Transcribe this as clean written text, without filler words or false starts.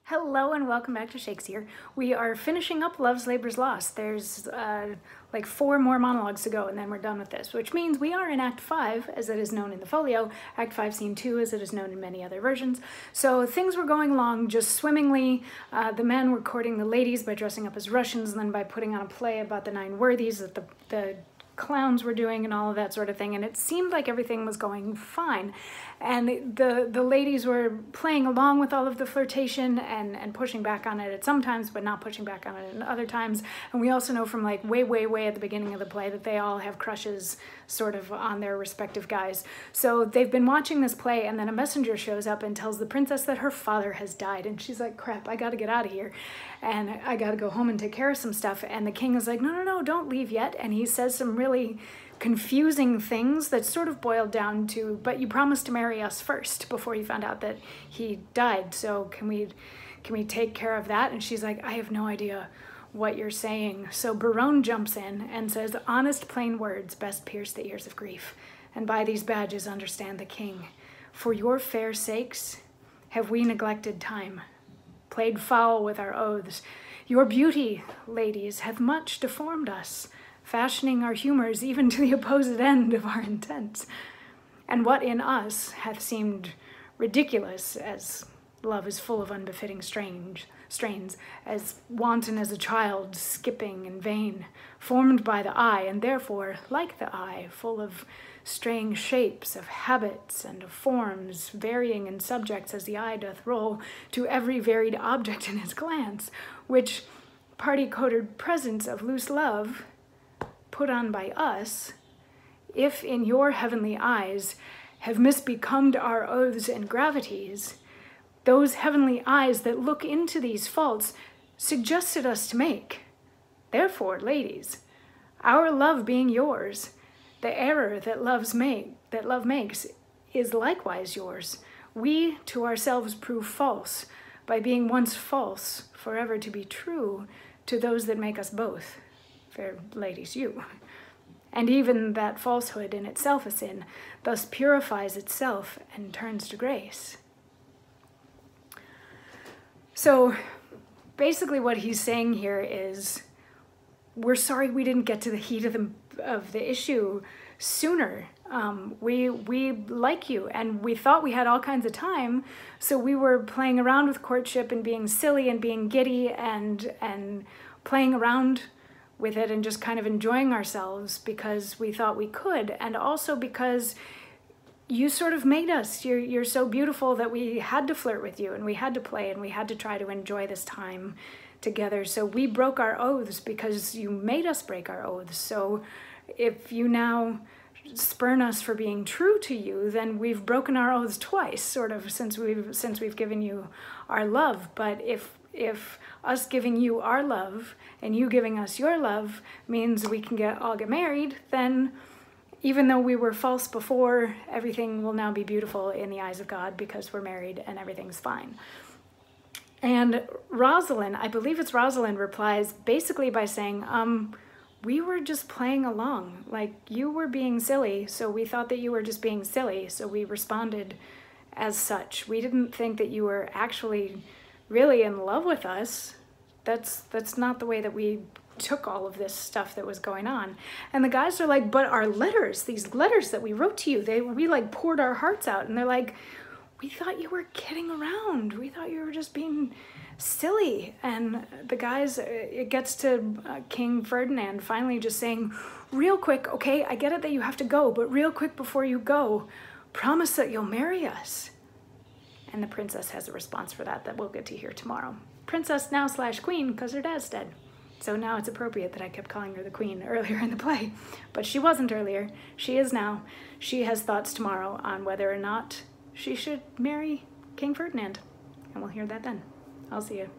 Hello and welcome back to Shakesyear. We are finishing up Love's Labour's Lost. There's like 4 more monologues to go and then we're done with this, which means we are in Act 5 as it is known in the folio, Act 5 Scene 2 as it is known in many other versions. So things were going along just swimmingly. The men were courting the ladies by dressing up as Russians and then by putting on a play about the 9 worthies that the clowns were doing and all of that sort of thing, and it seemed like everything was going fine, and the ladies were playing along with all of the flirtation and pushing back on it at some times but not pushing back on it at other times. And we also know from like way at the beginning of the play that they all have crushes sort of on their respective guys. So they've been watching this play and then a messenger shows up and tells the princess that her father has died, and she's like, crap, I gotta get out of here and I gotta go home and take care of some stuff. And the king is like, no, don't leave yet. And he says some really confusing things that sort of boiled down to, but you promised to marry us first before you found out that he died, so can we take care of that? And she's like, I have no idea what you're saying. So Berowne jumps in and says, honest plain words best pierce the ears of grief, and by these badges understand the king. For your fair sakes have we neglected time, played foul with our oaths. Your beauty, ladies, hath much deformed us, fashioning our humors even to the opposed end of our intents. And what in us hath seemed ridiculous, as love is full of unbefitting strains, as wanton as a child skipping in vain, formed by the eye, and therefore, like the eye, full of straying shapes, of habits, and of forms, varying in subjects as the eye doth roll to every varied object in its glance, which party-coated presence of loose love, put on by us, if in your heavenly eyes have misbecomed our oaths and gravities, those heavenly eyes that look into these faults suggested us to make. Therefore, ladies, our love being yours, the error that love makes is likewise yours. We to ourselves prove false, by being once false, forever to be true to those that make us both. Fair ladies, you. And even that falsehood in itself a sin, thus purifies itself and turns to grace. So basically what he's saying here is, we're sorry we didn't get to the heat of the issue sooner. We like you, and we thought we had all kinds of time, so we were playing around with courtship and being silly and being giddy and playing around with it and just kind of enjoying ourselves because we thought we could, and also because you sort of made us. You're so beautiful that we had to flirt with you and we had to play and we had to try to enjoy this time together. So we broke our oaths because you made us break our oaths. So if you now spurn us for being true to you, then we've broken our oaths twice, sort of, since we've given you our love. But if us giving you our love and you giving us your love means we can all get married, then even though we were false before, everything will now be beautiful in the eyes of God because we're married and everything's fine. And Rosalind, I believe it's Rosalind, replies basically by saying, we were just playing along. Like, you were being silly, so we thought that you were just being silly, so we responded as such. We didn't think that you were actually really in love with us. That's not the way that we took all of this stuff that was going on. And the guys are like, but our letters, these letters that we wrote to you, we like poured our hearts out. And they're like, we thought you were kidding around. We thought you were just being silly. And the guys, it gets to King Ferdinand finally just saying, real quick, okay, I get it that you have to go, but real quick before you go, promise that you'll marry us. And the princess has a response for that we'll get to hear tomorrow. Princess now / queen because her dad's dead. So now it's appropriate that I kept calling her the queen earlier in the play. But she wasn't earlier. She is now. She has thoughts tomorrow on whether or not she should marry King Ferdinand. And we'll hear that then. I'll see you.